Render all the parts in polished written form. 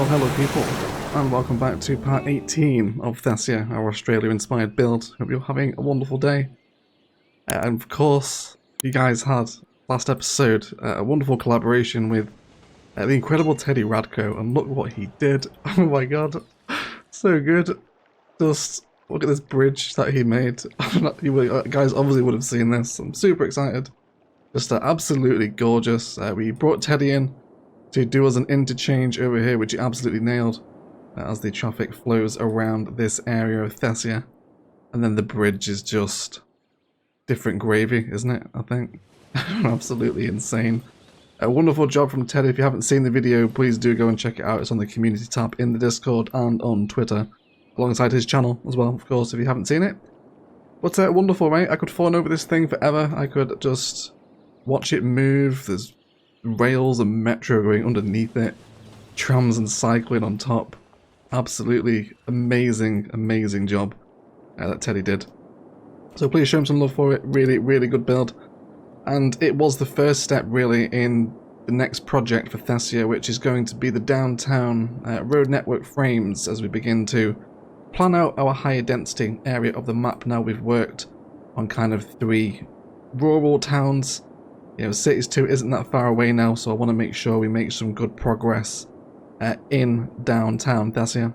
Well, hello people, and welcome back to part 18 of Thessia, our Australia-inspired build. Hope you're having a wonderful day. And of course, you guys had, last episode, a wonderful collaboration with the incredible Teddy Radko, and look what he did. Oh my god, so good. Just look at this bridge that he made. You guys obviously would have seen this. I'm super excited. Just absolutely gorgeous. We brought Teddy in to do us an interchange over here, which he absolutely nailed as the traffic flows around this area of Thessia. And then the bridge is just different gravy, isn't it? I think. Absolutely insane. A wonderful job from Teddy. If you haven't seen the video, please do go and check it out. It's on the community tab in the Discord and on Twitter, alongside his channel as well, of course, if you haven't seen it. But wonderful, right? I could fawn over this thing forever. I could just watch it move. There's rails and metro going underneath it, trams and cycling on top. Absolutely amazing, amazing job that Teddy did. So please show him some love for it. Really, really good build. And it was the first step really in the next project for Thessia, which is going to be the downtown road network frames as we begin to plan out our higher density area of the map. Now we've worked on kind of 3 rural towns. You know, Cities 2 isn't that far away now, so I want to make sure we make some good progress in downtown Thessia.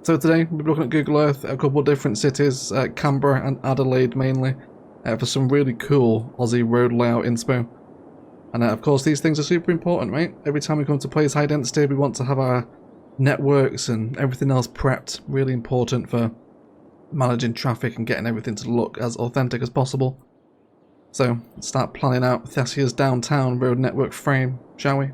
So today, we'll be looking at Google Earth, a couple of different cities, Canberra and Adelaide mainly, for some really cool Aussie road layout inspo. And of course, these things are super important, right? Every time we come to place high density, we want to have our networks and everything else prepped. Really important for managing traffic and getting everything to look as authentic as possible. So, let's start planning out Thessia's downtown road network frame, shall we?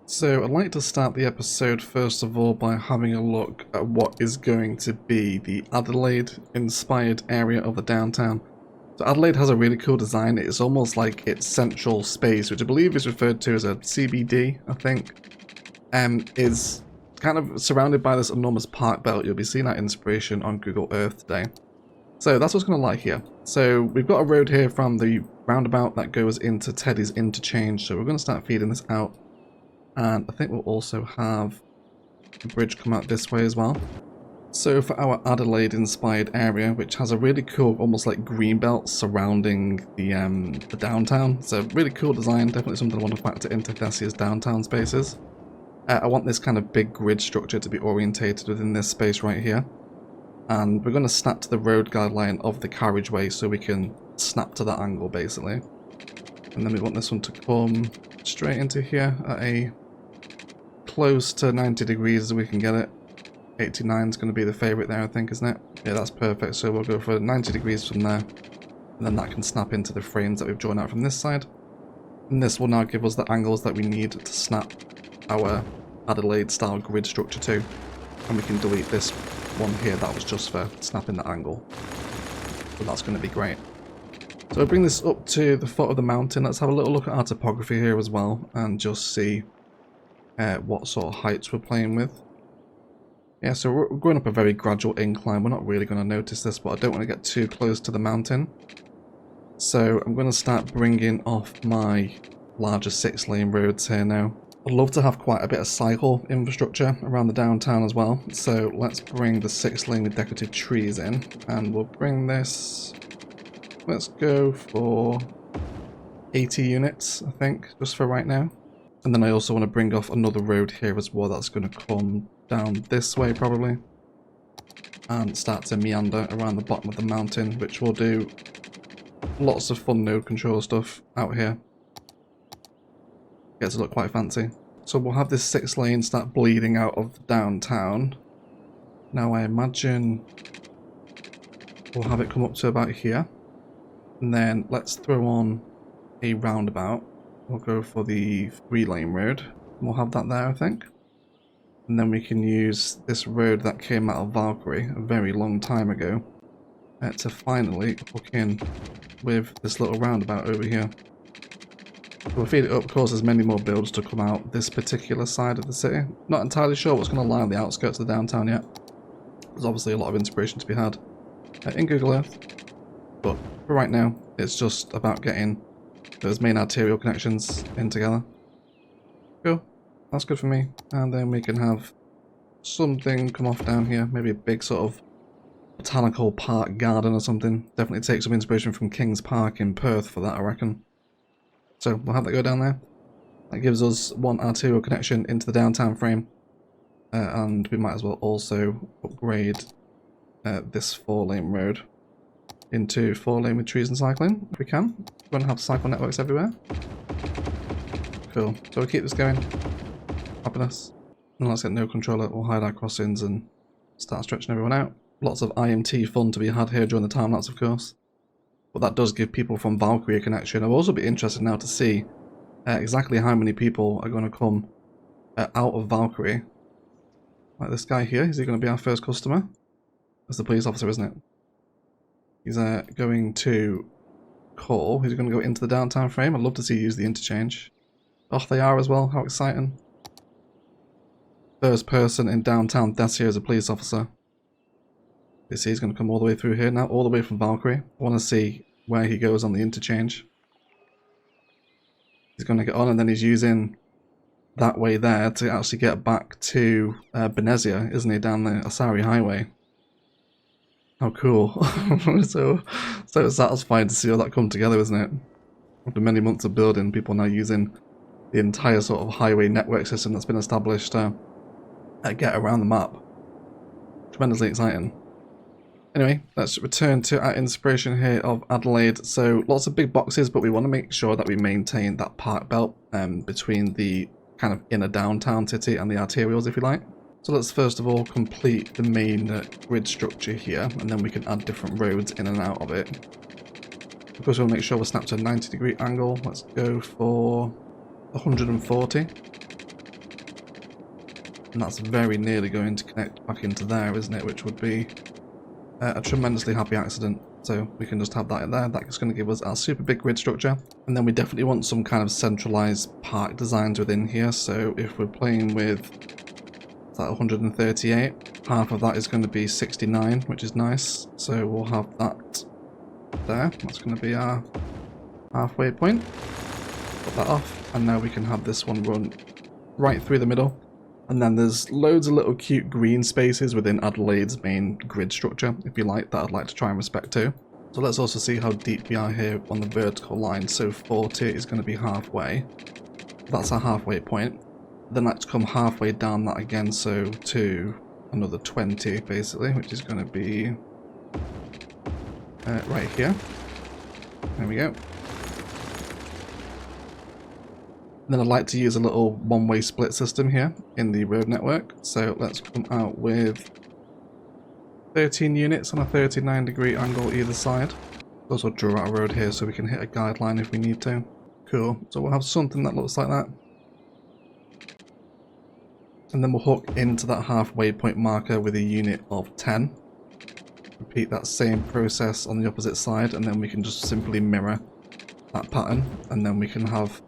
So, I'd like to start the episode first of all by having a look at what is going to be the Adelaide-inspired area of the downtown. So Adelaide has a really cool design. It's almost like its central space, which I believe is referred to as a CBD, I think, is kind of surrounded by this enormous park belt. You'll be seeing that inspiration on Google Earth today. So that's what's going to lie here. So we've got a road here from the roundabout that goes into Teddy's interchange. So we're going to start feeding this out. And I think we'll also have the bridge come out this way as well. So for our Adelaide inspired area, which has a really cool, almost like green belt surrounding the downtown. So really cool design, definitely something I want to factor into Thessia's downtown spaces. I want this kind of big grid structure to be orientated within this space right here. And we're going to snap to the road guideline of the carriageway so we can snap to that angle basically. And then we want this one to come straight into here at a close to 90 degrees as we can get it. 89 is going to be the favourite there, I think, isn't it? Yeah, that's perfect. So we'll go for 90 degrees from there. And then that can snap into the frames that we've drawn out from this side. And this will now give us the angles that we need to snap our Adelaide style grid structure to. And we can delete this one here that was just for snapping the angle. So that's going to be great. So I'll bring this up to the foot of the mountain. Let's have a little look at our topography here as well and just see what sort of heights we're playing with. Yeah, so we're going up a very gradual incline. We're not really going to notice this, but I don't want to get too close to the mountain. So I'm going to start bringing off my larger 6-lane roads here now. I'd love to have quite a bit of cycle infrastructure around the downtown as well. So let's bring the 6-lane with decorative trees in. And we'll bring this... Let's go for 80 units, I think, just for right now. And then I also want to bring off another road here as well that's going to come down this way probably. And start to meander around the bottom of the mountain, which will do lots of fun node control stuff out here. Gets to look quite fancy. So we'll have this 6-lane start bleeding out of the downtown. Now I imagine we'll have it come up to about here. And then let's throw on a roundabout. We'll go for the 3-lane road. We'll have that there, I think. And then we can use this road that came out of Valkyrie a very long time ago to finally hook in with this little roundabout over here. We'll feed it up, cause there's many more builds to come out this particular side of the city. Not entirely sure what's going to lie on the outskirts of the downtown yet. There's obviously a lot of inspiration to be had in Google Earth. But for right now, it's just about getting those main arterial connections in together. Cool. That's good for me. And then we can have something come off down here. Maybe a big sort of botanical park garden or something. Definitely take some inspiration from King's Park in Perth for that, I reckon. So we'll have that go down there. That gives us one arterial connection into the downtown frame. And we might as well also upgrade this 4-lane road into 4-lane with trees and cycling, if we can. We're going to have cycle networks everywhere. Cool. So we'll keep this going. Happiness. And let's get no controller. We'll hide our crossings and start stretching everyone out. Lots of IMT fun to be had here during the time lapse, of course. But that does give people from Valkyrie a connection. I'll also be interested now to see exactly how many people are going to come out of Valkyrie. Like this guy here, is he going to be our first customer? That's the police officer, isn't it? He's going to call. He's going to go into the downtown frame. I'd love to see you use the interchange. Oh, they are as well. How exciting. First person in downtown Thessia as a police officer. You see he's going to come all the way through here now, all the way from Valkyrie. I want to see where he goes on the interchange. He's going to get on and then he's using that way there to actually get back to Benezia, isn't he, down the Asari Highway. How cool. so satisfying to see all that come together, isn't it? After many months of building, people now using the entire sort of highway network system that's been established to get around the map. Tremendously exciting. Anyway, let's return to our inspiration here of Adelaide. So lots of big boxes, but we want to make sure that we maintain that park belt between the kind of inner downtown city and the arterials, if you like. So let's first of all complete the main grid structure here, and then we can add different roads in and out of it. Of course, we'll make sure we're snapped to a 90-degree angle. Let's go for 140. And that's very nearly going to connect back into there, isn't it? Which would be a tremendously happy accident. So we can just have that in there. That's going to give us our super big grid structure. And then we definitely want some kind of centralized park designs within here. So if we're playing with that 138, half of that is going to be 69, which is nice. So we'll have that there. That's going to be our halfway point. Put that off. And now we can have this one run right through the middle. And then there's loads of little cute green spaces within Adelaide's main grid structure, if you like, that I'd like to try and respect too. So let's also see how deep we are here on the vertical line. So 40 is going to be halfway. That's our halfway point. Then let's come halfway down that again, so to another 20 basically, which is going to be right here. There we go. Then I'd like to use a little one-way split system here in the road network. So let's come out with 13 units on a 39-degree angle either side. Also draw out a road here so we can hit a guideline if we need to. Cool. So we'll have something that looks like that. And then we'll hook into that halfway point marker with a unit of 10. Repeat that same process on the opposite side, and then we can just simply mirror that pattern, and then we can have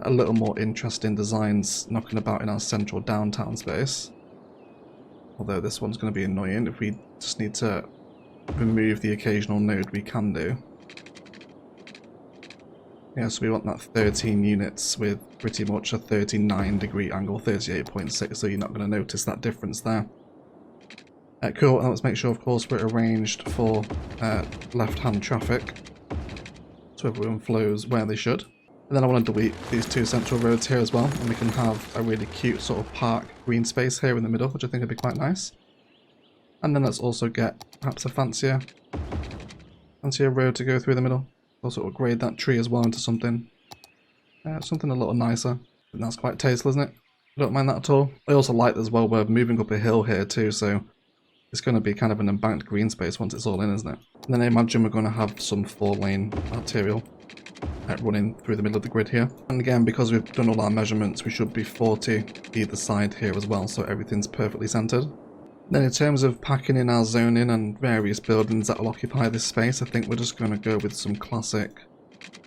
a little more interesting designs knocking about in our central downtown space. Although this one's going to be annoying. If we just need to remove the occasional node, we can do. Yeah, so we want that 13 units with pretty much a 39-degree angle, 38.6, so you're not going to notice that difference there. Cool, and let's make sure, of course, we're arranged for left-hand traffic, so everyone flows where they should. And then I want to delete these two central roads here as well, and we can have a really cute sort of park green space here in the middle, which I think would be quite nice. And then let's also get perhaps a fancier road to go through the middle. Also upgrade that tree as well into something a little nicer. And that's quite tasteful, isn't it? I don't mind that at all. I also like as well, we're moving up a hill here too, so it's going to be kind of an embanked green space once it's all in, isn't it? And then I imagine we're going to have some 4-lane arterial running through the middle of the grid here. And again, because we've done all our measurements, we should be 40 either side here as well, so everything's perfectly centered. Then in terms of packing in our zoning and various buildings that will occupy this space, I think we're just going to go with some classic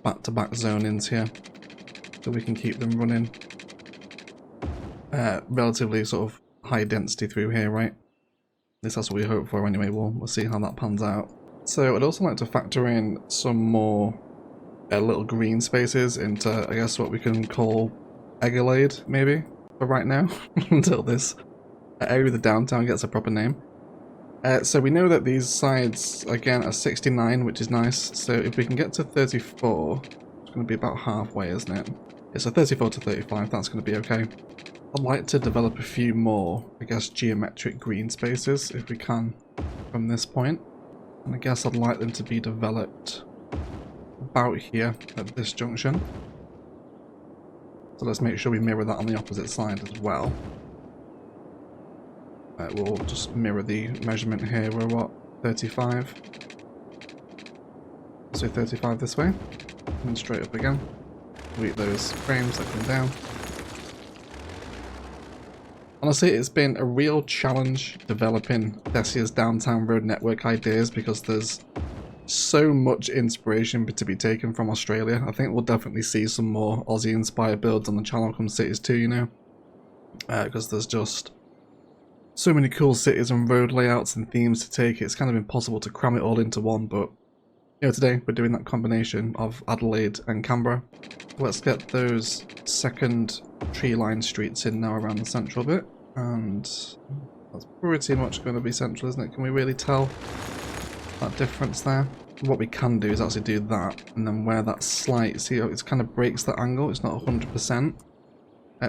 back-to-back zonings here, so we can keep them running relatively sort of high density through here, right? At least that's what we hope for anyway. We'll see how that pans out. So I'd also like to factor in some more little green spaces into, I guess, what we can call Eggalade, maybe. for right now, until this area of the downtown gets a proper name. So we know that these sides, again, are 69, which is nice. So if we can get to 34, it's going to be about halfway, isn't it? Yeah, so 34 to 35, that's going to be okay. I'd like to develop a few more, I guess, geometric green spaces, if we can, from this point. And I guess I'd like them to be developed about here, at this junction. So let's make sure we mirror that on the opposite side as well. We'll just mirror the measurement here. We're what, 35? So 35 this way, and straight up again. Delete those frames that come down. Honestly, it's been a real challenge developing Thessia's downtown road network ideas because there's so much inspiration to be taken from Australia. I think we'll definitely see some more Aussie-inspired builds on the channel come cities too, you know, because there's just so many cool cities and road layouts and themes to take. It's kind of impossible to cram it all into one, but you know, today we're doing that combination of Adelaide and Canberra. Let's get those second tree-lined streets in now around the central bit, and that's pretty much going to be central, isn't it? Can we really tell that difference there? What we can do is actually do that, and then where that slight, see how it kind of breaks that angle, it's not 100%.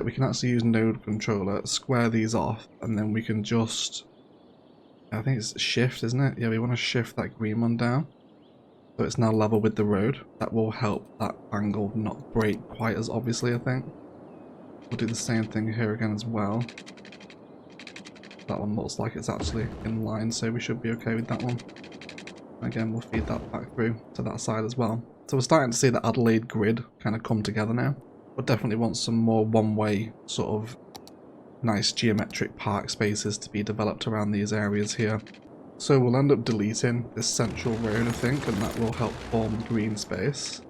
We can actually use node controller, square these off, and then we can just, I think it's shift, isn't it? Yeah, we want to shift that green one down, so it's now level with the road. That will help that angle not break quite as obviously, I think. We'll do the same thing here again as well. That one looks like it's actually in line, so we should be okay with that one. Again, we'll feed that back through to that side as well. So we're starting to see the Adelaide grid kind of come together now. We'll definitely want some more one-way sort of nice geometric park spaces to be developed around these areas here. So we'll end up deleting this central road, I think, and that will help form green space.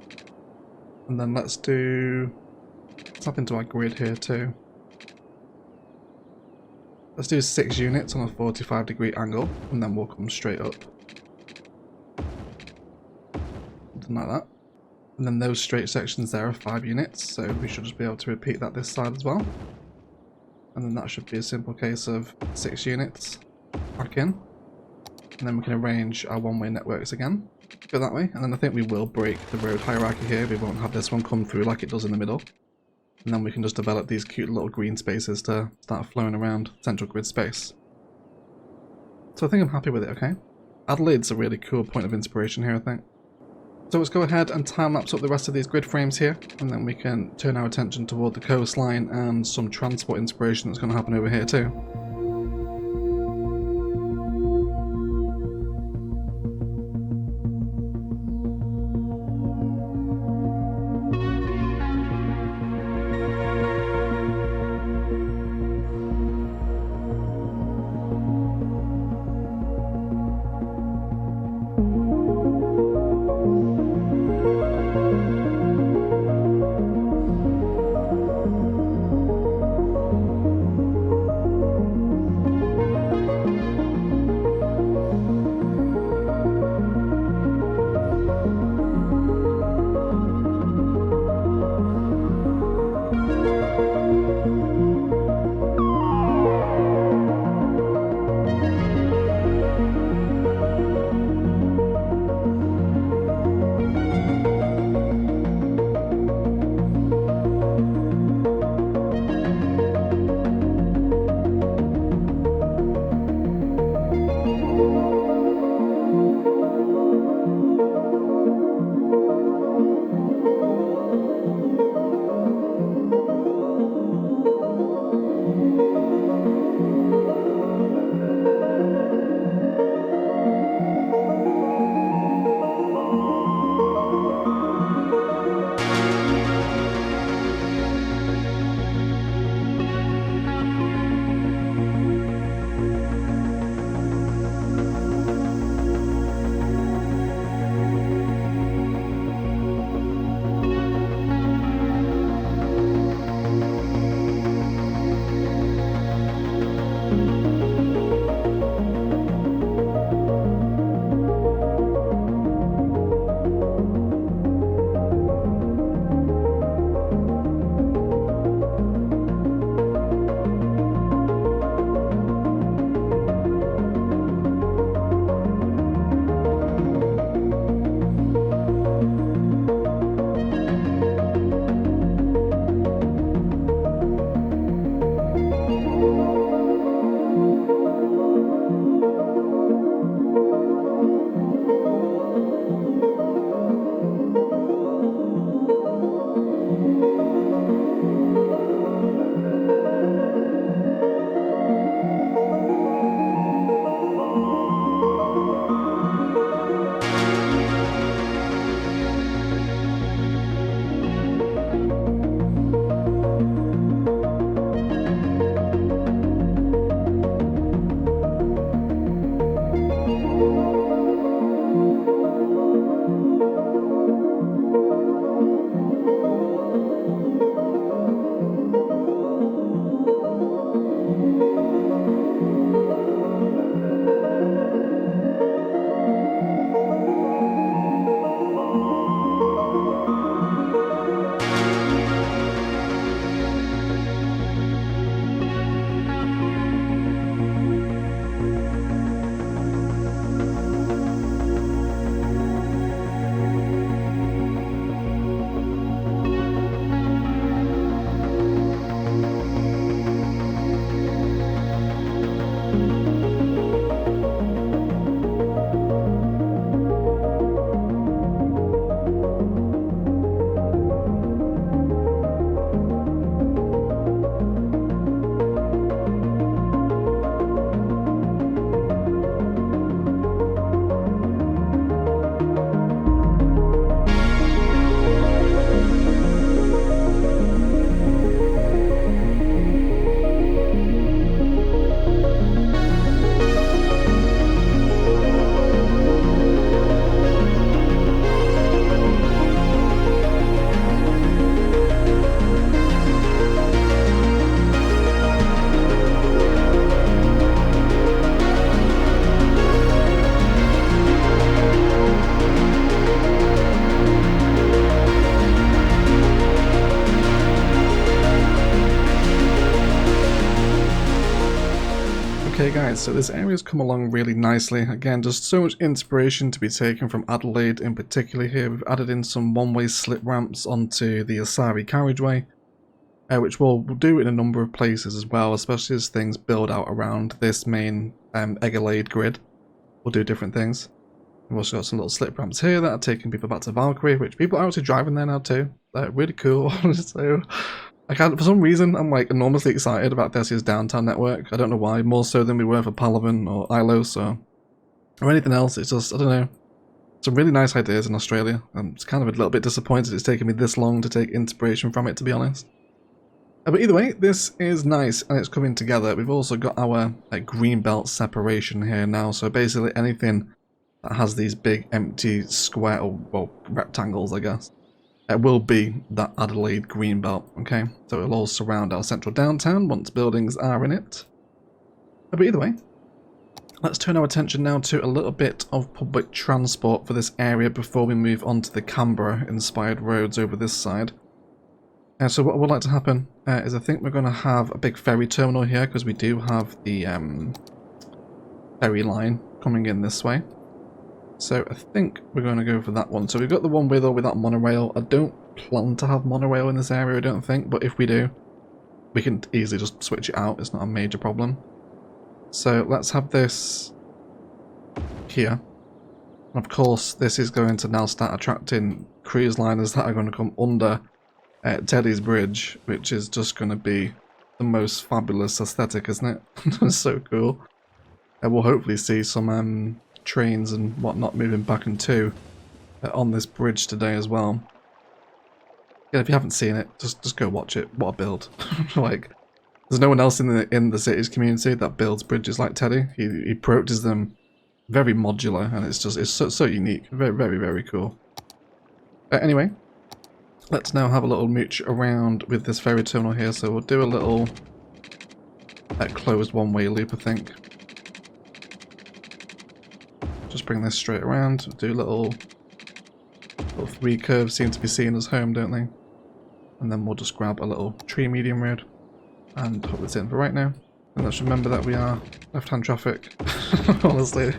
And then let's tap into our grid here too. Let's do 6 units on a 45-degree angle, and then we'll come straight up. Something like that. And then those straight sections there are 5 units, so we should just be able to repeat that this side as well. And then that should be a simple case of 6 units back in. And then we can arrange our one-way networks again. Go that way, and then I think we will break the road hierarchy here. We won't have this one come through like it does in the middle. And then we can just develop these cute little green spaces to start flowing around central grid space. So I think I'm happy with it, okay? Adelaide's a really cool point of inspiration here, I think. So let's go ahead and time-lapse up the rest of these grid frames here, and then we can turn our attention toward the coastline and some transport inspiration that's going to happen over here too. Right, so this area's come along really nicely. Again, just so much inspiration to be taken from Adelaide in particular here. We've added in some one-way slip ramps onto the Asari carriageway, which we'll do in a number of places as well, especially as things build out around this main Adelaide grid. We'll do different things. We've also got some little slip ramps here that are taking people back to Valkyrie, which people are actually driving there now too. They're really cool. So I can't, for some reason, I'm like enormously excited about Thessia's downtown network. I don't know why, more so than we were for Palaven or Ilos or anything else. It's just, I don't know, some really nice ideas in Australia. I'm just kind of a little bit disappointed it's taken me this long to take inspiration from it, to be honest. But either way, this is nice and it's coming together. We've also got our green belt separation here now, so basically anything that has these big empty square, or well, rectangles I guess, it will be that Adelaide green belt, okay? So it'll all surround our central downtown once buildings are in it. But either way, let's turn our attention now to a little bit of public transport for this area before we move on to the Canberra-inspired roads over this side. So what would like to happen is I think we're going to have a big ferry terminal here because we do have the ferry line coming in this way. So I think we're going to go for that one. So we've got the one with or without monorail. I don't plan to have monorail in this area, I don't think, but if we do, we can easily just switch it out. It's not a major problem. So let's have this here. And of course, this is going to now start attracting cruise liners that are going to come under Teddy's Bridge, which is just going to be the most fabulous aesthetic, isn't it? It's so cool. And we'll hopefully see some trains and whatnot moving back and to on this bridge today as well. Yeah, if you haven't seen it, just go watch it. What a build! Like, there's no one else in the city's community that builds bridges like Teddy. He approaches them very modular, and it's so unique. Very, very, very cool. Anyway, let's now have a little mooch around with this ferry terminal here. So we'll do a little closed one-way loop, I think. Just bring this straight around. Do a little three curves seem to be seen as home, don't they? And then we'll just grab a little tree medium road and put this in for right now. And let's remember that we are left-hand traffic. Honestly,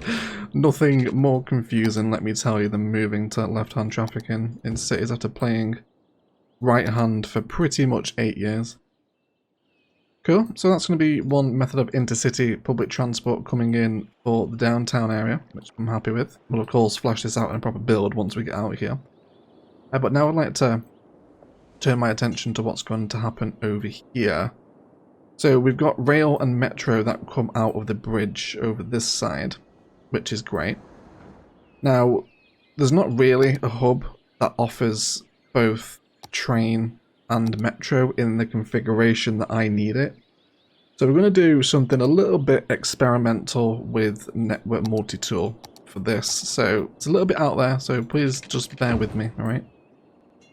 nothing more confusing, let me tell you, than moving to left-hand traffic in cities after playing right-hand for pretty much 8 years. Cool, so that's going to be one method of intercity public transport coming in for the downtown area, which I'm happy with. We'll of course flash this out in a proper build once we get out of here. But now I'd like to turn my attention to what's going to happen over here. So we've got rail and metro that come out of the bridge over this side, which is great. Now, there's not really a hub that offers both train and metro in the configuration that I need it. So we're going to do something a little bit experimental with network multi-tool for this. So it's a little bit out there, so please just bear with me, alright?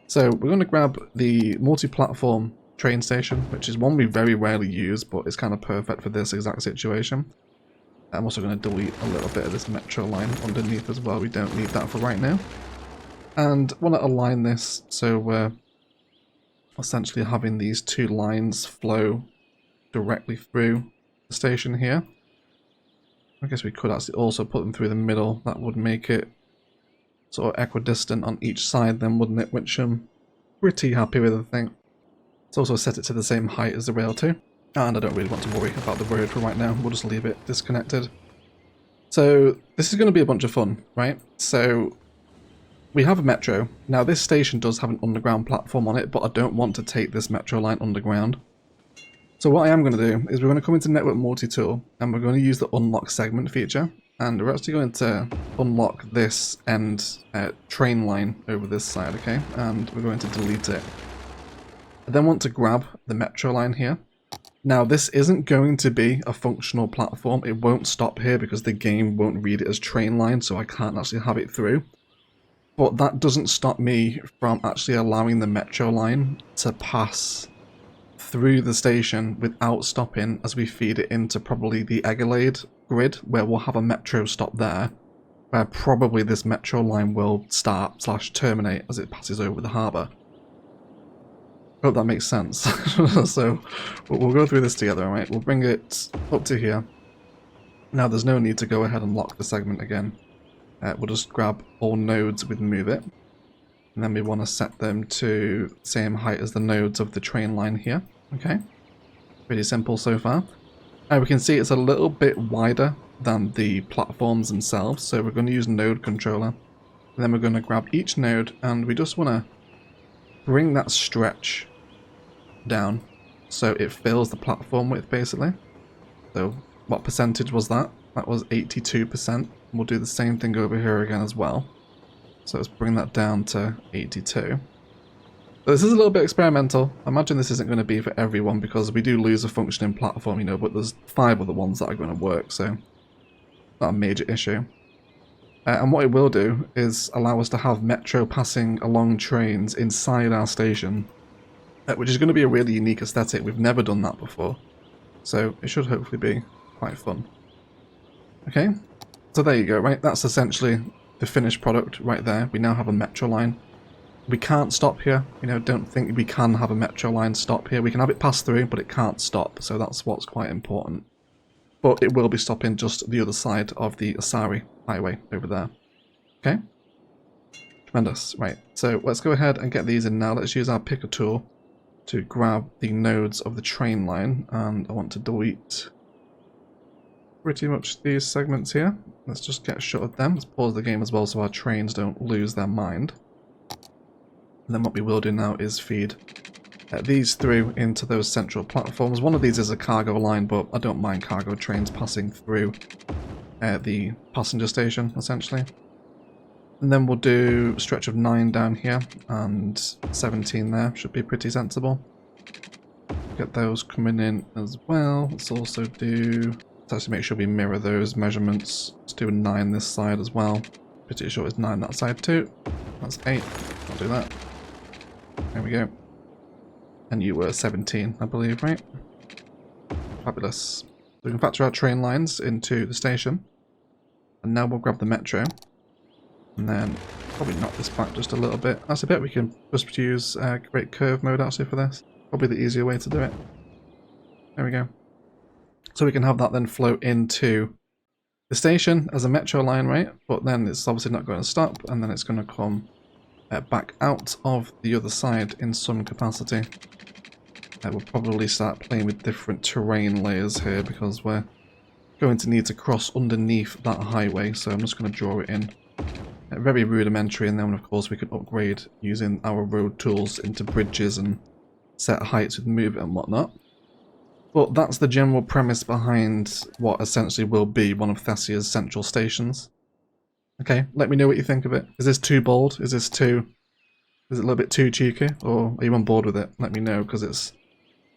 So we're going to grab the multi-platform train station, which is one we very rarely use, but it's kind of perfect for this exact situation. I'm also going to delete a little bit of this metro line underneath as well. We don't need that for right now. And I want to align this so we're essentially having these two lines flow directly through the station here. I guess we could actually also put them through the middle. That would make it sort of equidistant on each side then, wouldn't it? Which I'm pretty happy with, I think. Let's also set it to the same height as the rail too. And I don't really want to worry about the road for right now. We'll just leave it disconnected. So this is going to be a bunch of fun, right? So we have a metro. Now this station does have an underground platform on it, but I don't want to take this metro line underground. So what I am going to do is we're going to come into Network Multi-Tool and we're going to use the unlock segment feature. And we're actually going to unlock this end train line over this side, okay? And we're going to delete it. I then want to grab the metro line here. Now this isn't going to be a functional platform. It won't stop here because the game won't read it as train line, so I can't actually have it through. But that doesn't stop me from actually allowing the metro line to pass through the station without stopping as we feed it into probably the Adelaide grid, where we'll have a metro stop there, where probably this metro line will start / terminate as it passes over the harbour. Hope that makes sense. So we'll go through this together, alright? We'll bring it up to here. Now there's no need to go ahead and lock the segment again. We'll just grab all nodes with move it. And then we want to set them to the same height as the nodes of the train line here. Okay. Pretty simple so far. We can see it's a little bit wider than the platforms themselves. So we're going to use node controller. And then we're going to grab each node and we just want to bring that stretch down so it fills the platform width basically. So what percentage was that? That was 82%. We'll do the same thing over here again as well. So let's bring that down to 82. So this is a little bit experimental. I imagine this isn't going to be for everyone because we do lose a functioning platform, you know, but there's 5 other ones that are going to work, so not a major issue. And what it will do is allow us to have metro passing along trains inside our station, which is going to be a really unique aesthetic. We've never done that before, so it should hopefully be quite fun. Okay, so there you go, right? That's essentially the finished product right there. We now have a metro line. We can't stop here, you know, don't think we can have a metro line stop here. We can have it pass through, but it can't stop, so that's what's quite important. But it will be stopping just the other side of the Asari highway over there. Okay? Tremendous. Right, so let's go ahead and get these in now. Let's use our picker tool to grab the nodes of the train line, and I want to delete pretty much these segments here. Let's just get shut of them. Let's pause the game as well so our trains don't lose their mind. And then what we will do now is feed these through into those central platforms. One of these is a cargo line, but I don't mind cargo trains passing through the passenger station, essentially. And then we'll do a stretch of 9 down here, and 17 there. Should be pretty sensible. Get those coming in as well. Let's also do... Let's actually make sure we mirror those measurements. Let's do a 9 this side as well. Pretty sure it's 9 that side too. That's 8. I'll do that. There we go. And you were 17, I believe, right? Fabulous. So we can factor our train lines into the station. And now we'll grab the metro. And then probably knock this back just a little bit. That's a bit we can just use create curve mode actually for this. Probably the easier way to do it. There we go. So we can have that then flow into the station as a metro line, right? But then it's obviously not going to stop, and then it's going to come back out of the other side in some capacity. We'll probably start playing with different terrain layers here because we're going to need to cross underneath that highway, so I'm just going to draw it in. Very rudimentary, and then of course we can upgrade using our road tools into bridges and set heights with move it and whatnot. But that's the general premise behind what essentially will be one of Thessia's central stations. Okay, let me know what you think of it. Is this too bold? Is it a little bit too cheeky? Or are you on board with it? Let me know, because it's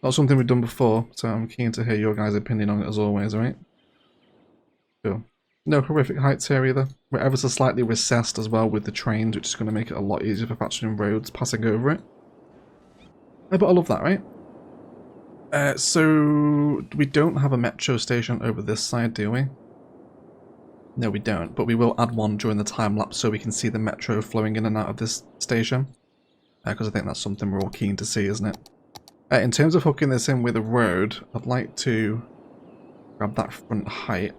not something we've done before, so I'm keen to hear your guys' opinion on it as always, alright? Cool. No horrific heights here either. We're ever so slightly recessed as well with the trains, which is going to make it a lot easier for factoring roads passing over it. But I love that, right? So we don't have a metro station over this side, do we? No, we don't, but we will add one during the time lapse so we can see the metro flowing in and out of this station. Because I think that's something we're all keen to see, isn't it? In terms of hooking this in with a road, I'd like to grab that front height.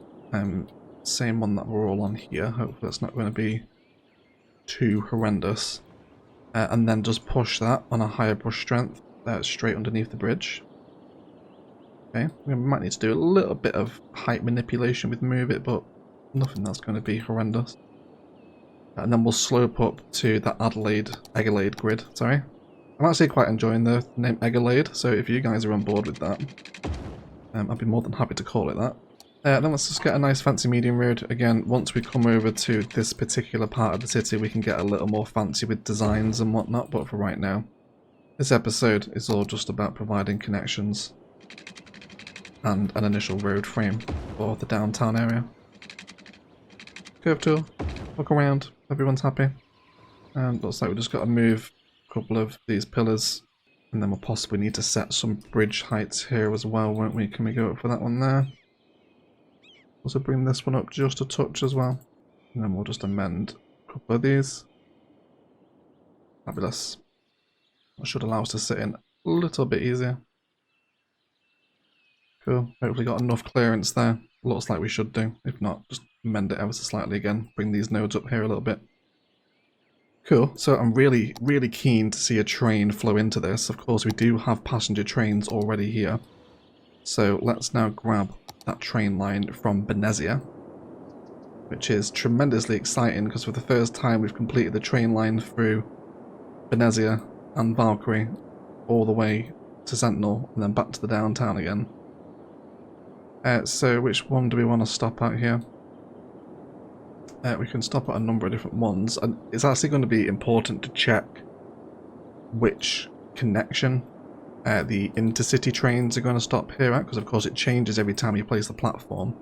Same one that we're all on here. Hopefully it's not going to be too horrendous. And then just push that on a higher brush strength straight underneath the bridge. Okay, we might need to do a little bit of height manipulation with move it, but nothing that's going to be horrendous. And then we'll slope up to that Egglade grid, sorry. I'm actually quite enjoying the name Egglade, so if you guys are on board with that, I'd be more than happy to call it that. Then let's just get a nice fancy medium road. Again, once we come over to this particular part of the city, we can get a little more fancy with designs and whatnot, but for right now, this episode is all just about providing connections and an initial road frame for the downtown area. Curve tool, look around, everyone's happy. And looks like we just got to move a couple of these pillars, and then we'll possibly need to set some bridge heights here as well, won't we? Can we go up for that one there? Also bring this one up just a touch as well, and then we'll just amend a couple of these. Fabulous. That should allow us to sit in a little bit easier. Cool. Hopefully got enough clearance there Looks like we should do. If not, just amend it ever so slightly again. Bring these nodes up here a little bit. Cool. So I'm really, really keen to see a train flow into this. Of course, we do have passenger trains already here. So let's now grab that train line from Thessia, which is tremendously exciting because for the first time we've completed the train line through Thessia and Valkyrie all the way to Sentinel and then back to the downtown again. So which one do we want to stop at here? We can stop at a number of different ones, and it's actually going to be important to check which connection the intercity trains are going to stop here at, because of course it changes every time you place the platform.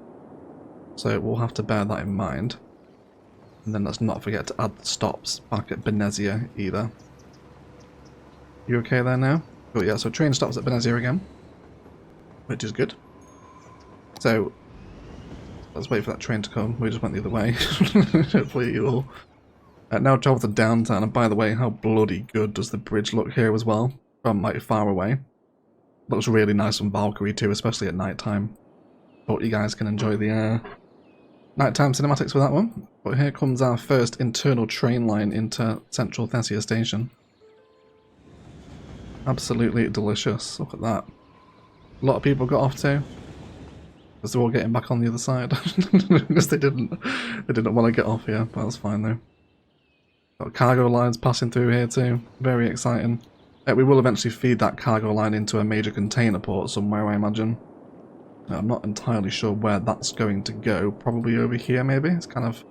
So we'll have to bear that in mind. And then let's not forget to add the stops back at Thessia either. You okay there now? Cool, yeah, so train stops at Thessia again, which is good. So let's wait for that train to come. We just went the other way. Hopefully you will. Now travel to downtown, and by the way, how bloody good does the bridge look here as well, from like far away. Looks really nice on Valkyrie too, especially at night time. Hope you guys can enjoy the nighttime cinematics for that one. But here comes our first internal train line into Central Thessia Station. Absolutely delicious. Look at that. A lot of people got off too, because they're all getting back on the other side. Because they didn't want to get off here, but that's fine though. Got cargo lines passing through here too. Very exciting. We will eventually feed that cargo line into a major container port somewhere, I imagine. I'm not entirely sure where that's going to go. Probably over here, maybe. It's kind of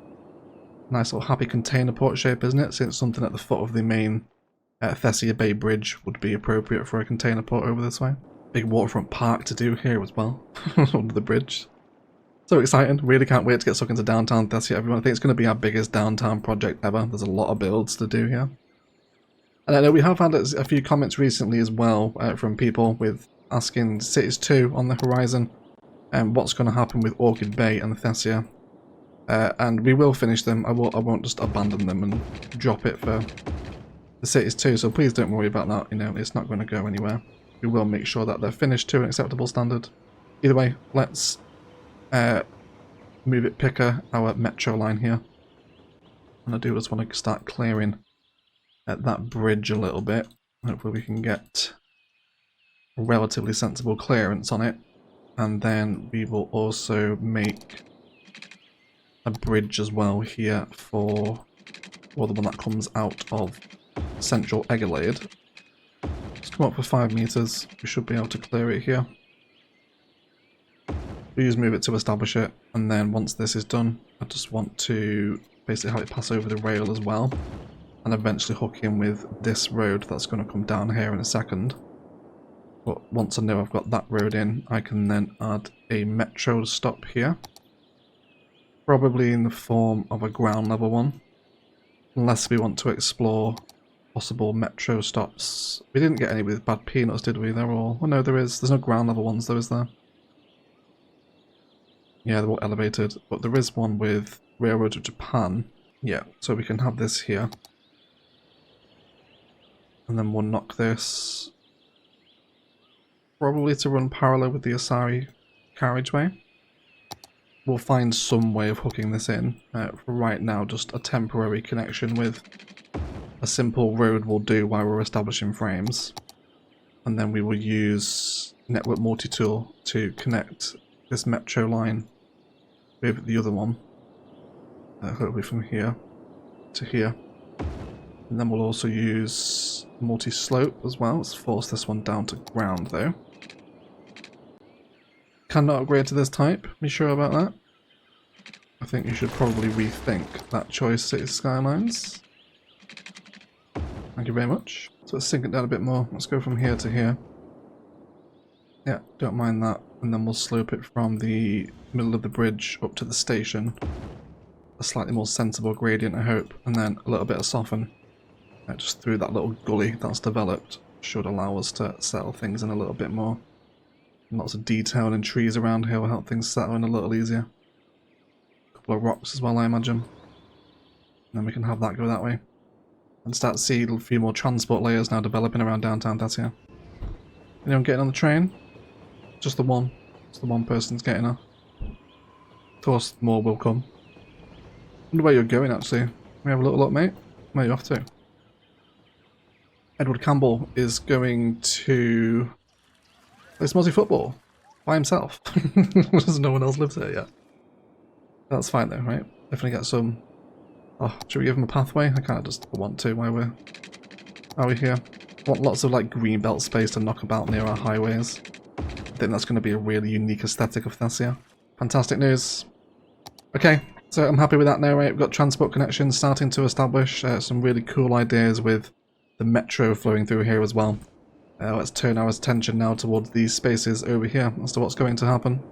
a nice little happy container port shape, isn't it? Since something at the foot of the main Thessia Bay Bridge would be appropriate for a container port over this way. Big waterfront park to do here as well, under the bridge. So exciting. Really can't wait to get stuck into downtown Thessia, everyone. I think it's going to be our biggest downtown project ever. There's a lot of builds to do here. And I know we have had a few comments recently as well from people with asking Cities 2 on the horizon and what's going to happen with Orchid Bay and Thessia. And we will finish them. I won't just abandon them and drop it for the Cities 2, so please don't worry about that. You know, it's not going to go anywhere. We will make sure that they're finished to an acceptable standard. Either way, let's move it picker our metro line here. And I do just want to start clearing at that bridge a little bit. Hopefully we can get a relatively sensible clearance on it. And then we will also make a bridge as well here for, well, the one that comes out of Central Egglade. Let's come up for 5 meters. We should be able to clear it here. We just move it to establish it, and then once this is done, I just want to basically have it pass over the rail as well, and eventually hook in with this road that's going to come down here in a second. But once I know I've got that road in, I can then add a metro stop here. Probably in the form of a ground level one, unless we want to explore possible metro stops. We didn't get any with Bad Peanuts, did we? They're all... Oh no, there's no ground level ones though, is there? Yeah, they're all elevated, but there is one with Railroad of Japan. Yeah, so we can have this here. And then we'll knock this probably to run parallel with the Asari carriageway. We'll find some way of hooking this in. For right now, just a temporary connection with a simple road will do while we're establishing frames. And then we will use Network Multi-Tool to connect this metro line with the other one. Hopefully from here to here. And then we'll also use Multi-Slope as well. Let's force this one down to ground though. Cannot upgrade to this type. Be sure about that? I think you should probably rethink that choice, Cities Skylines. Thank you very much. So let's sink it down a bit more. Let's go from here to here. Yeah, don't mind that. And then we'll slope it from the middle of the bridge up to the station. A slightly more sensible gradient, I hope. And then a little bit of soften. Just through that little gully that's developed. Should allow us to settle things in a little bit more. Lots of detail and trees around here will help things settle in a little easier. A couple of rocks as well, I imagine. And then we can have that go that way. And start to see a few more transport layers now developing around downtown Thessia. Anyone getting on the train? Just the one. Just the one person's getting off. course, more will come. Wonder where you're going, actually. We have a little look, mate. Where are you off to? Edward Campbell is going to play Smozzy football by himself. Because no one else lives here yet. That's fine though, right? Definitely get some... Oh, should we give him a pathway? I kind of just want to while are we here? Want lots of like green belt space to knock about near our highways. I think that's going to be a really unique aesthetic of Thessia. Fantastic news. Okay, so I'm happy with that now, right? We've got transport connections starting to establish some really cool ideas with the metro flowing through here as well. Let's turn our attention now towards these spaces over here as to what's going to happen.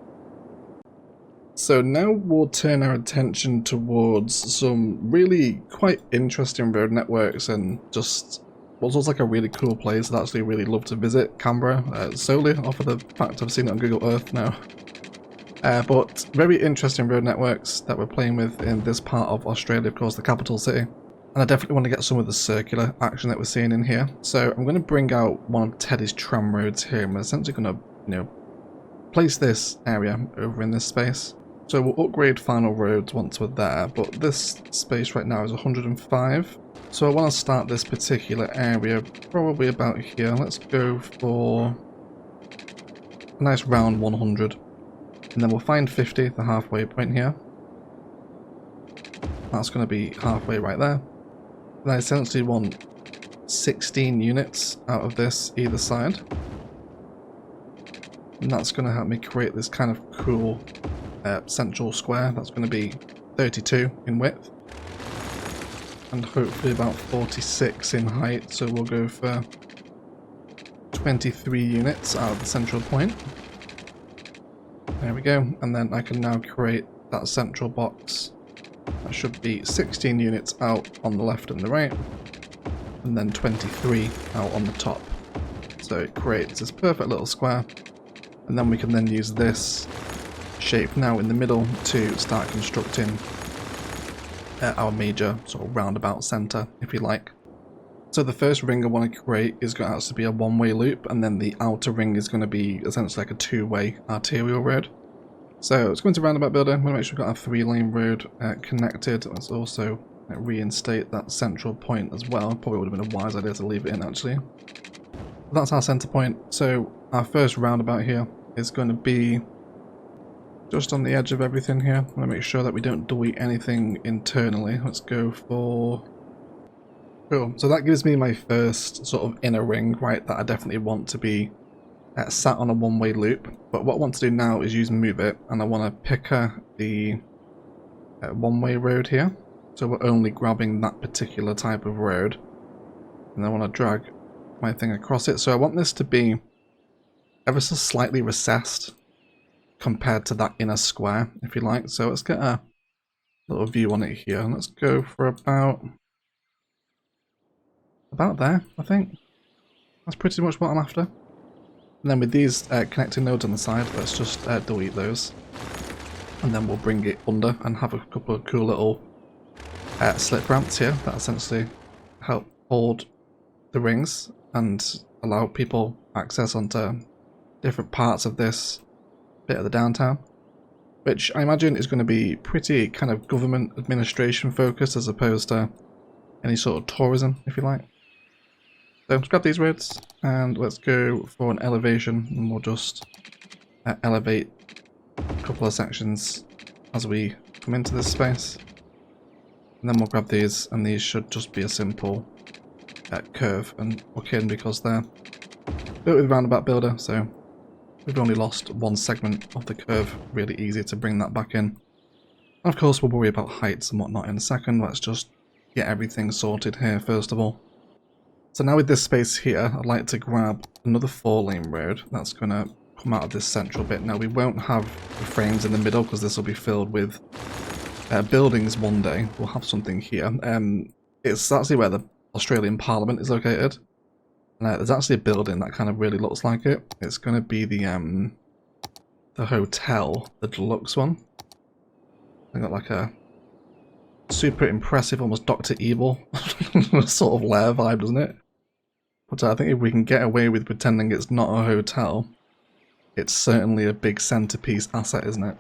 So now we'll turn our attention towards some really quite interesting road networks and just what looks like a really cool place I'd actually really love to visit, Canberra, solely off of the fact I've seen it on Google Earth now. But very interesting road networks that we're playing with in this part of Australia, of course, the capital city. And I definitely want to get some of the circular action that we're seeing in here. So I'm going to bring out one of Teddy's tram roads here, and we're essentially going to, you know, place this area over in this space. So we'll upgrade final roads once we're there, but this space right now is 105. So I want to start this particular area probably about here. Let's go for a nice round 100. And then we'll find 50, the halfway point here. That's going to be halfway right there. And I essentially want 16 units out of this either side. And that's going to help me create this kind of cool central square. That's going to be 32 in width. And hopefully about 46 in height. So we'll go for 23 units out of the central point. There we go, and then I can now create that central box. That should be 16 units out on the left and the right, and then 23 out on the top. So it creates this perfect little square, and then we can then use this shape now in the middle to start constructing our major sort of roundabout centre, if you like. So the first ring I want to create is going to actually be a one-way loop, and then the outer ring is going to be essentially like a two-way arterial road. So let's go into roundabout builder. I'm going to make sure we've got a 3-lane road connected. Let's also reinstate that central point as well. Probably would have been a wise idea to leave it in actually. That's our centre point. So our first roundabout here is going to be just on the edge of everything here. I'm going to make sure that we don't delete anything internally. Let's go for... Cool, so that gives me my first sort of inner ring, right, that I definitely want to be sat on a one-way loop. But what I want to do now is use Move It, and I want to picker the one-way road here. So we're only grabbing that particular type of road. And I want to drag my thing across it. So I want this to be ever so slightly recessed compared to that inner square, if you like. So let's get a little view on it here. Let's go for about there, I think. That's pretty much what I'm after. And then with these connecting nodes on the side, let's just delete those. And then we'll bring it under and have a couple of cool little slip ramps here that essentially help hold the rings and allow people access onto different parts of this bit of the downtown. Which I imagine is going to be pretty kind of government administration focused as opposed to any sort of tourism, if you like. So let's grab these roads and let's go for an elevation, and we'll just elevate a couple of sections as we come into this space. And then we'll grab these, and these should just be a simple curve and hook in because they're built with roundabout builder, so we've only lost one segment of the curve. Really easy to bring that back in. And of course we'll worry about heights and whatnot in a second. Let's just get everything sorted here first of all. So now with this space here, I'd like to grab another 4-lane road that's going to come out of this central bit. Now we won't have the frames in the middle because this will be filled with buildings one day. We'll have something here. It's actually where the Australian Parliament is located. There's actually a building that kind of really looks like it. It's going to be the hotel, the deluxe one. I got like a super impressive, almost Dr. Evil sort of lair vibe, doesn't it? But I think if we can get away with pretending it's not a hotel, it's certainly a big centerpiece asset, isn't it?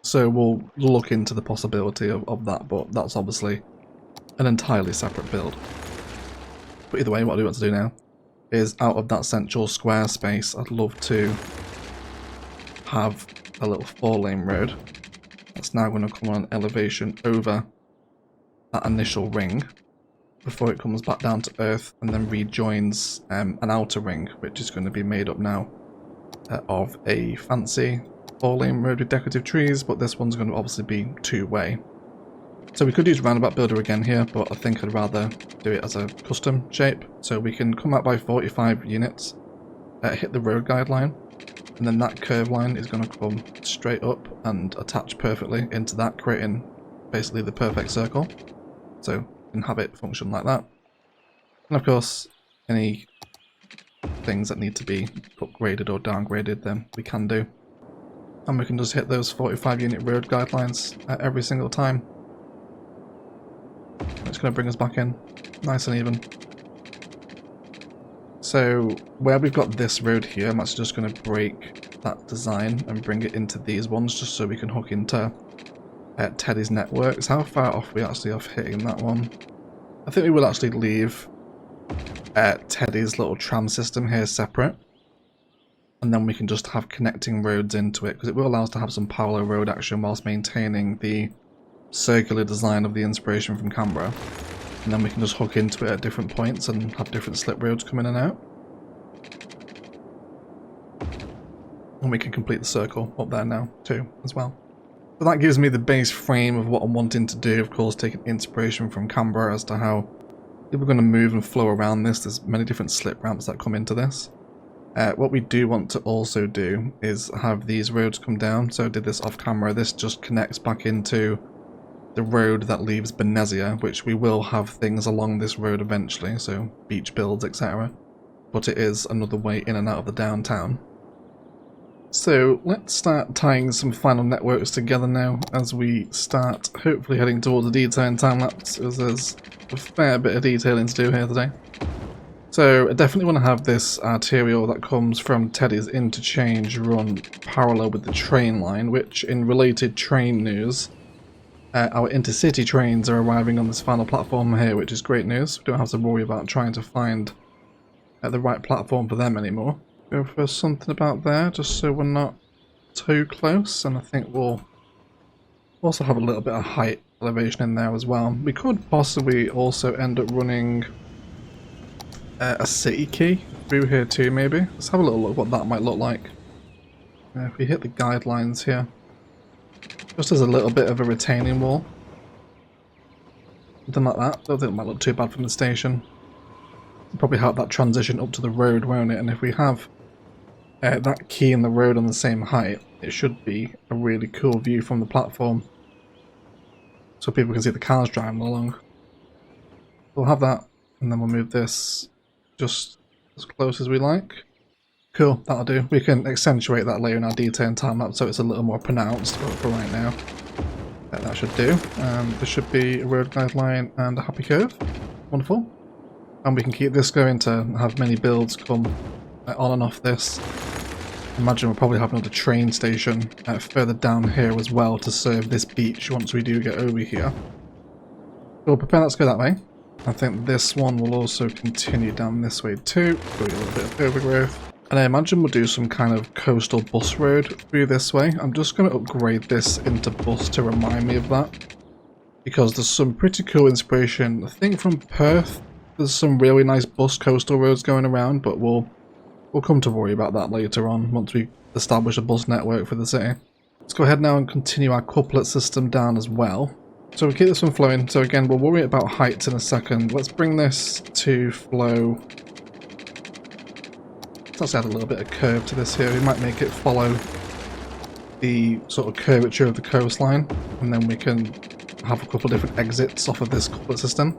So we'll look into the possibility of that, but that's obviously an entirely separate build. But either way, what I do want to do now is out of that central square space, I'd love to have a little 4-lane road that's now going to come on an elevation over that initial ring before it comes back down to earth and then rejoins an outer ring, which is going to be made up now of a fancy 4-lane road with decorative trees, but this one's going to obviously be 2-way. So we could use Roundabout Builder again here, but I think I'd rather do it as a custom shape. So we can come out by 45 units, hit the road guideline, and then that curve line is going to come straight up and attach perfectly into that, creating basically the perfect circle. So we can have it function like that. And of course, any things that need to be upgraded or downgraded, then we can do. And we can just hit those 45 unit road guidelines every single time. It's going to bring us back in nice and even. So where we've got this road here, I'm actually just going to break that design and bring it into these ones just so we can hook into Teddy's networks. How far off are we actually off hitting that one? I think we will actually leave Teddy's little tram system here separate, and then we can just have connecting roads into it, because it will allow us to have some parallel road action whilst maintaining the circular design of the inspiration from Canberra, and then we can just hook into it at different points and have different slip roads come in and out, and we can complete the circle up there now too as well. So that gives me the base frame of what I'm wanting to do, of course taking inspiration from Canberra as to how if we're going to move and flow around this. There's many different slip ramps that come into this. What we do want to also do is have these roads come down. So I did this off camera. This just connects back into the road that leaves Thessia, which we will have things along this road eventually, so beach builds, etc. But it is another way in and out of the downtown. So let's start tying some final networks together now as we start hopefully heading towards the detail in time-lapse, as there's a fair bit of detailing to do here today. So I definitely want to have this arterial that comes from Teddy's interchange run parallel with the train line, which in related train news, our intercity trains are arriving on this final platform here, which is great news. We don't have to worry about trying to find the right platform for them anymore. Go for something about there, just so we're not too close, and I think we'll also have a little bit of height elevation in there as well. We could possibly also end up running a city key through here too, maybe. Let's have a little look what that might look like. If we hit the guidelines here, just as a little bit of a retaining wall. Something like that. Don't think it might look too bad from the station. It'll probably help that transition up to the road, won't it? And if we have that key in the road on the same height, it should be a really cool view from the platform, so people can see the cars driving along. We'll have that, and then we'll move this just as close as we like. Cool, that'll do. We can accentuate that later in our detail and time-lapse so it's a little more pronounced, but for right now that should do. There should be a road guideline and a happy curve. Wonderful. And we can keep this going to have many builds come on and off this. Imagine we'll probably have another train station further down here as well to serve this beach once we do get over here. We'll prepare that to go that way. I think this one will also continue down this way too, doing a little bit of overgrowth. And I imagine we'll do some kind of coastal bus road through this way. I'm just going to upgrade this into bus to remind me of that, because there's some pretty cool inspiration. I think from Perth, there's some really nice bus coastal roads going around, but we'll come to worry about that later on once we establish a bus network for the city. Let's go ahead now and continue our couplet system down as well. So we keep this one flowing. So again, we'll worry about heights in a second. Let's bring this to flow. Let's add a little bit of curve to this here. We might make it follow the sort of curvature of the coastline, and then we can have a couple of different exits off of this couplet system.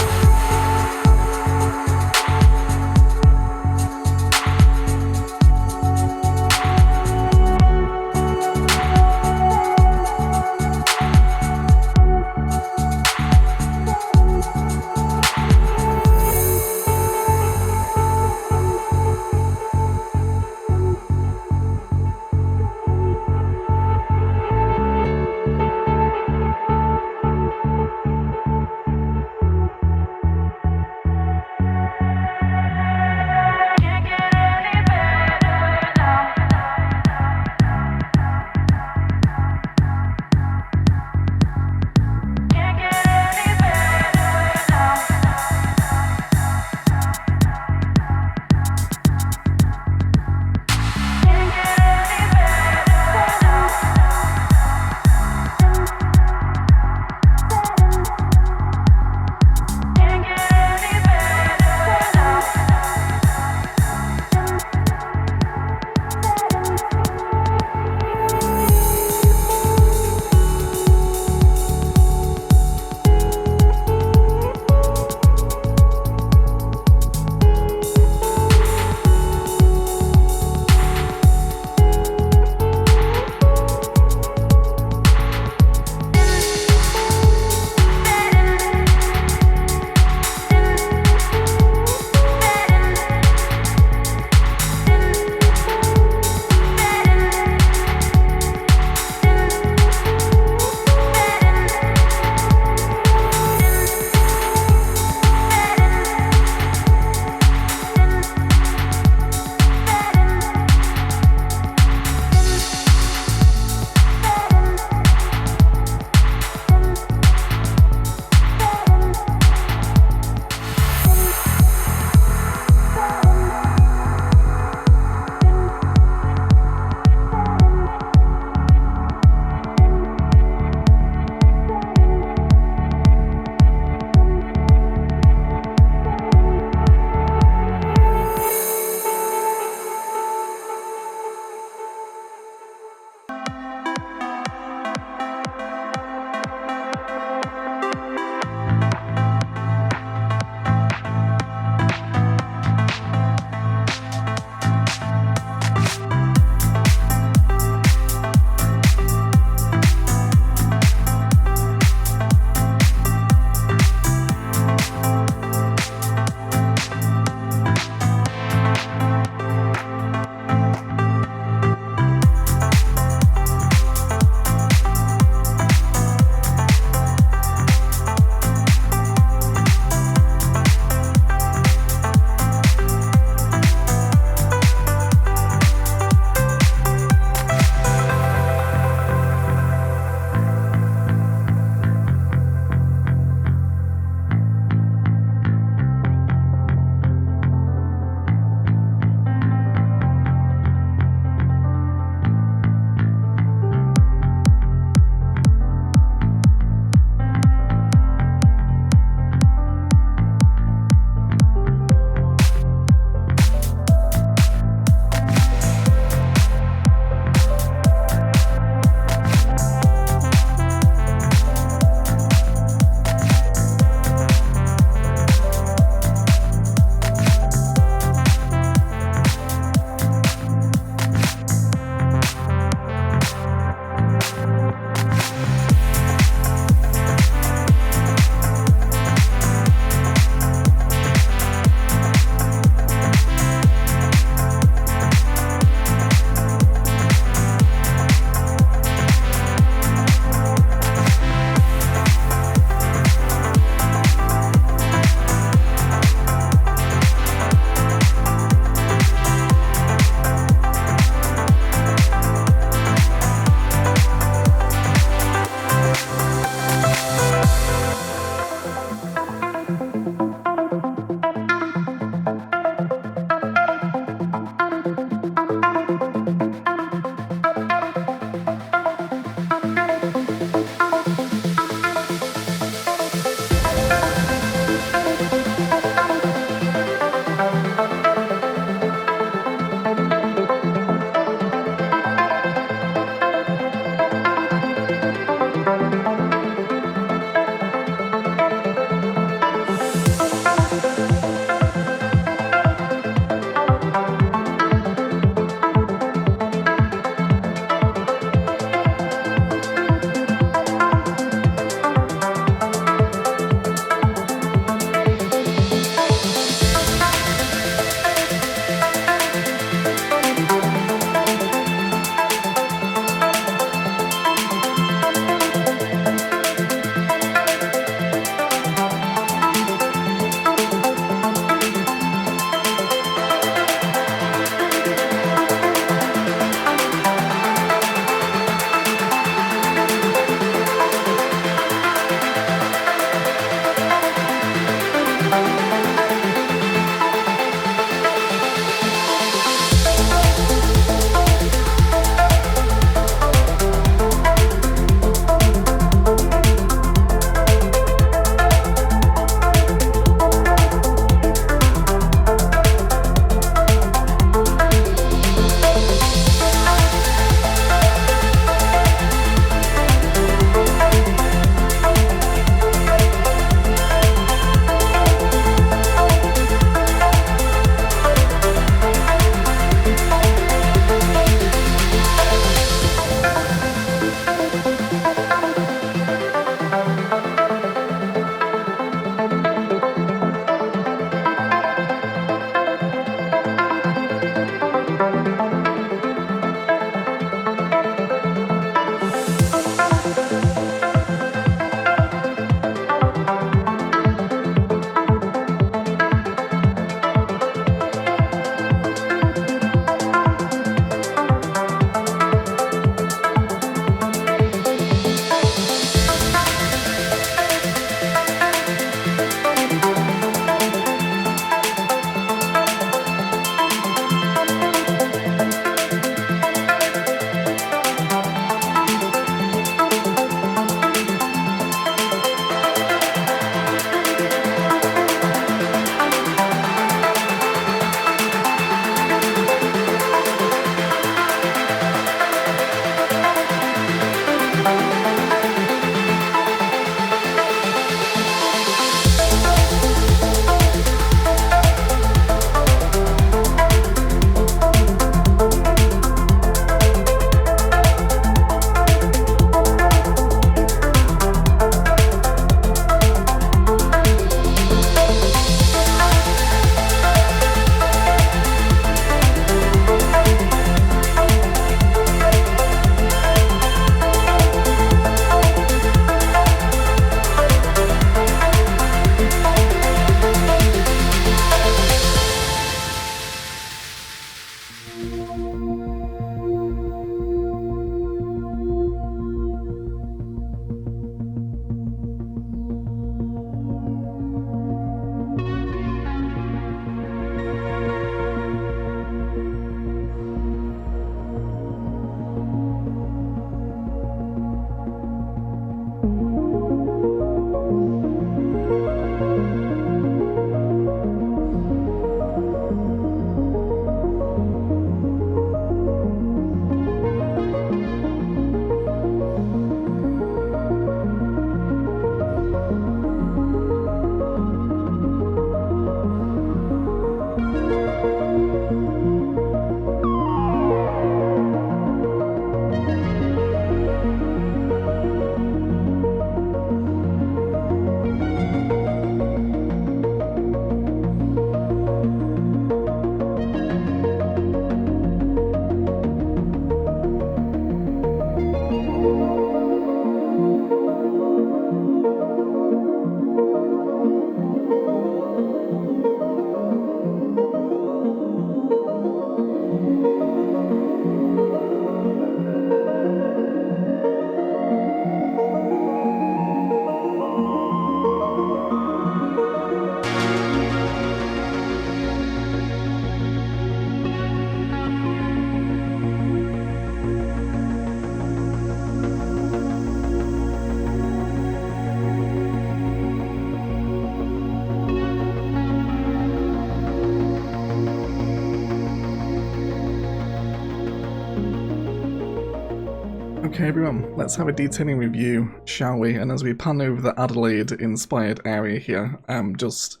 Okay everyone, let's have a detailing review, shall we? And as we pan over the Adelaide-inspired area here, I'm just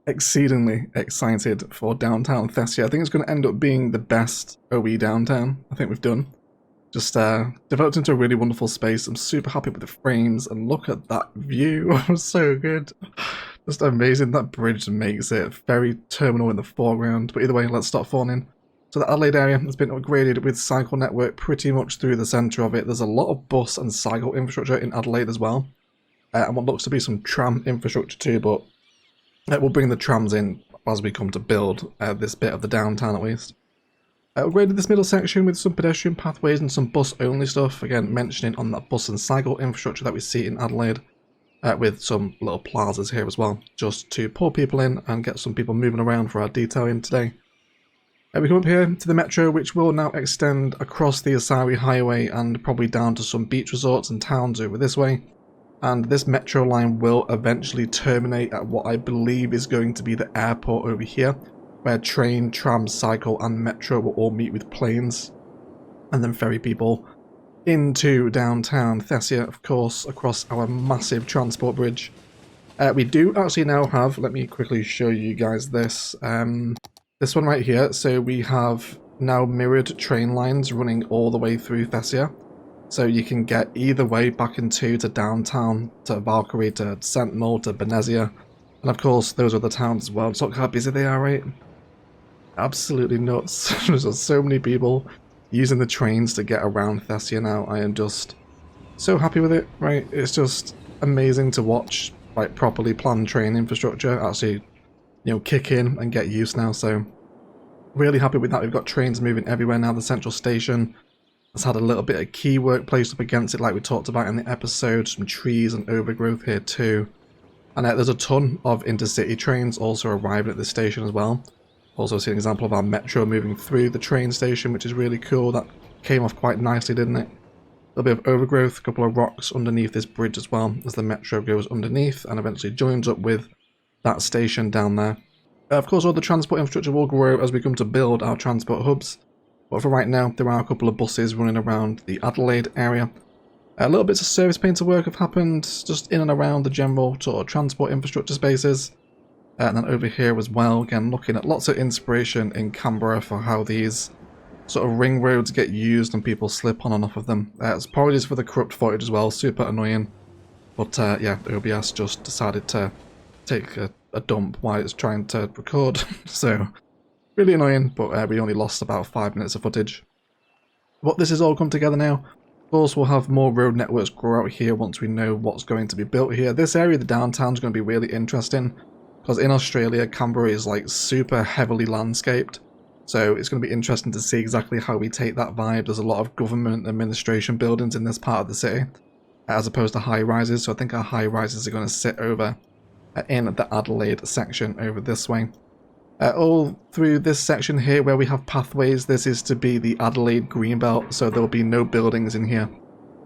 exceedingly excited for downtown Thessia. I think it's going to end up being the best OE downtown I think we've done. Just developed into a really wonderful space. I'm super happy with the frames, and look at that view, so good. Just amazing. That bridge makes it very terminal in the foreground. But either way, let's start falling. So the Adelaide area has been upgraded with cycle network pretty much through the centre of it. There's a lot of bus and cycle infrastructure in Adelaide as well. And what looks to be some tram infrastructure too, but we'll bring the trams in as we come to build this bit of the downtown at least. Upgraded this middle section with some pedestrian pathways and some bus only stuff, again mentioning on that bus and cycle infrastructure that we see in Adelaide, with some little plazas here as well, just to pull people in and get some people moving around for our detailing today. We come up here to the metro, which will now extend across the Asari Highway and probably down to some beach resorts and towns over this way. And this metro line will eventually terminate at what I believe is going to be the airport over here, where train, tram, cycle and metro will all meet with planes and then ferry people into downtown Thessia, of course, across our massive transport bridge. We do actually now have, let me quickly show you guys this, this one right here. So we have now mirrored train lines running all the way through Thessia. So you can get either way back into to downtown, to Valkyrie, to Sentinel, to Benezia. And of course, those are the towns as well. Just look how busy they are, right? Absolutely nuts. There's so many people using the trains to get around Thessia now. I am just so happy with it, right? It's just amazing to watch, like, properly planned train infrastructure actually, you know, kick in and get used now. So really happy with that. We've got trains moving everywhere now. The central station has had a little bit of key work placed up against it, like we talked about in the episode. Some trees and overgrowth here too. And there's a ton of intercity trains also arriving at this station as well. Also see an example of our metro moving through the train station, which is really cool. That came off quite nicely, didn't it? A little bit of overgrowth, a couple of rocks underneath this bridge as well, as the metro goes underneath and eventually joins up with that station down there. Of course, all the transport infrastructure will grow as we come to build our transport hubs. But for right now, there are a couple of buses running around the Adelaide area. Little bits of service painter work have happened just in and around the general sort of transport infrastructure spaces. And then over here as well, again looking at lots of inspiration in Canberra for how these sort of ring roads get used and people slip on and off of them. Apologies for the corrupt footage as well, super annoying. But yeah, OBS just decided to take a dump while it's trying to record. So really annoying, but we only lost about 5 minutes of footage. But this has all come together now. Of course, we'll have more road networks grow out here once we know what's going to be built here. This area, the downtown, is going to be really interesting. Because in Australia, Canberra is like super heavily landscaped. So it's going to be interesting to see exactly how we take that vibe. There's a lot of government administration buildings in this part of the city, as opposed to high-rises. So I think our high-rises are going to sit over in the Adelaide section over this way. All through this section here where we have pathways, this is to be the Adelaide Greenbelt. So there'll be no buildings in here.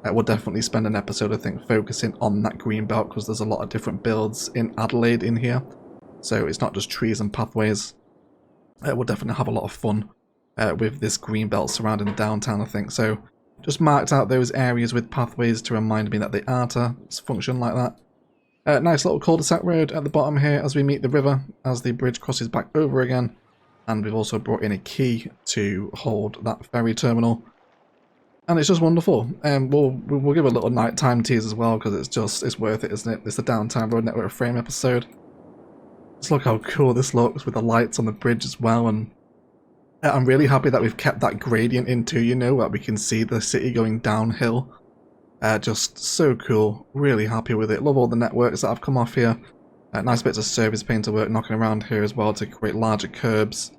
We'll definitely spend an episode, I think, focusing on that Greenbelt because there's a lot of different builds in Adelaide in here. So it's not just trees and pathways. We'll definitely have a lot of fun with this green belt surrounding the downtown, I think. So just marked out those areas with pathways to remind me that they are to function like that. Nice little cul-de-sac road at the bottom here as we meet the river, as the bridge crosses back over again. And we've also brought in a key to hold that ferry terminal. And it's just wonderful. We'll give a little nighttime tease as well because it's worth it, isn't it? It's the Downtown Road Network frame episode. Just look how cool this looks with the lights on the bridge as well, and I'm really happy that we've kept that gradient in too, you know, where we can see the city going downhill. Just so cool, really happy with it. Love all the networks that have come off here. Nice bits of service painter work knocking around here as well to create larger curbs.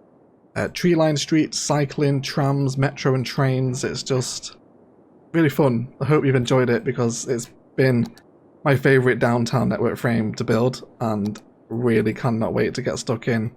Tree-lined streets, cycling, trams, metro and trains. It's just really fun. I hope you've enjoyed it because it's been my favourite downtown network frame to build, and really cannot wait to get stuck in.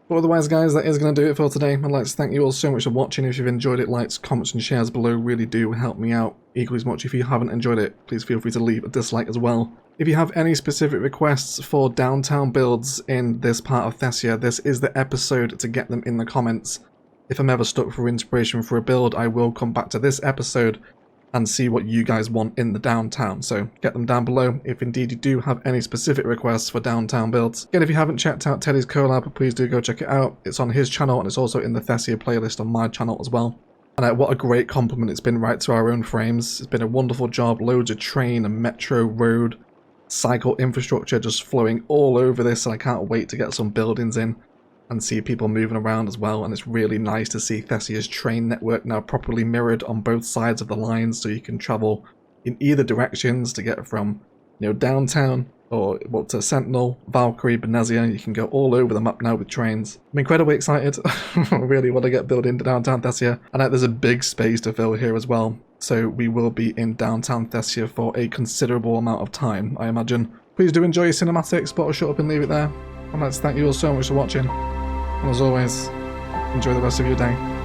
But otherwise, guys, that is going to do it for today. I'd like to thank you all so much for watching. If you've enjoyed it, likes, comments and shares below really do help me out equally as much. If you haven't enjoyed it, please feel free to leave a dislike as well. If you have any specific requests for downtown builds in this part of Thessia, this is the episode to get them in the comments. If I'm ever stuck for inspiration for a build, I will come back to this episode and see what you guys want in the downtown. So get them down below if indeed you do have any specific requests for downtown builds. Again, if you haven't checked out Teddy's collab, please do go check it out. It's on his channel and it's also in the Thessia playlist on my channel as well. And what a great compliment it's been right to our own frames. It's been a wonderful job, loads of train and metro, road, cycle infrastructure just flowing all over this, and I can't wait to get some buildings in and see people moving around as well. And it's really nice to see Thessia's train network now properly mirrored on both sides of the lines, so you can travel in either directions to get from, you know, downtown or to Sentinel, Valkyrie, Benezia. You can go all over the map now with trains. I'm incredibly excited. I really want to get built into downtown Thessia, and there's a big space to fill here as well, so we will be in downtown Thessia for a considerable amount of time, I imagine. Please do enjoy your cinematics, but I'll shut up and leave it there. I'd like to thank you all so much for watching, and as always, enjoy the rest of your day.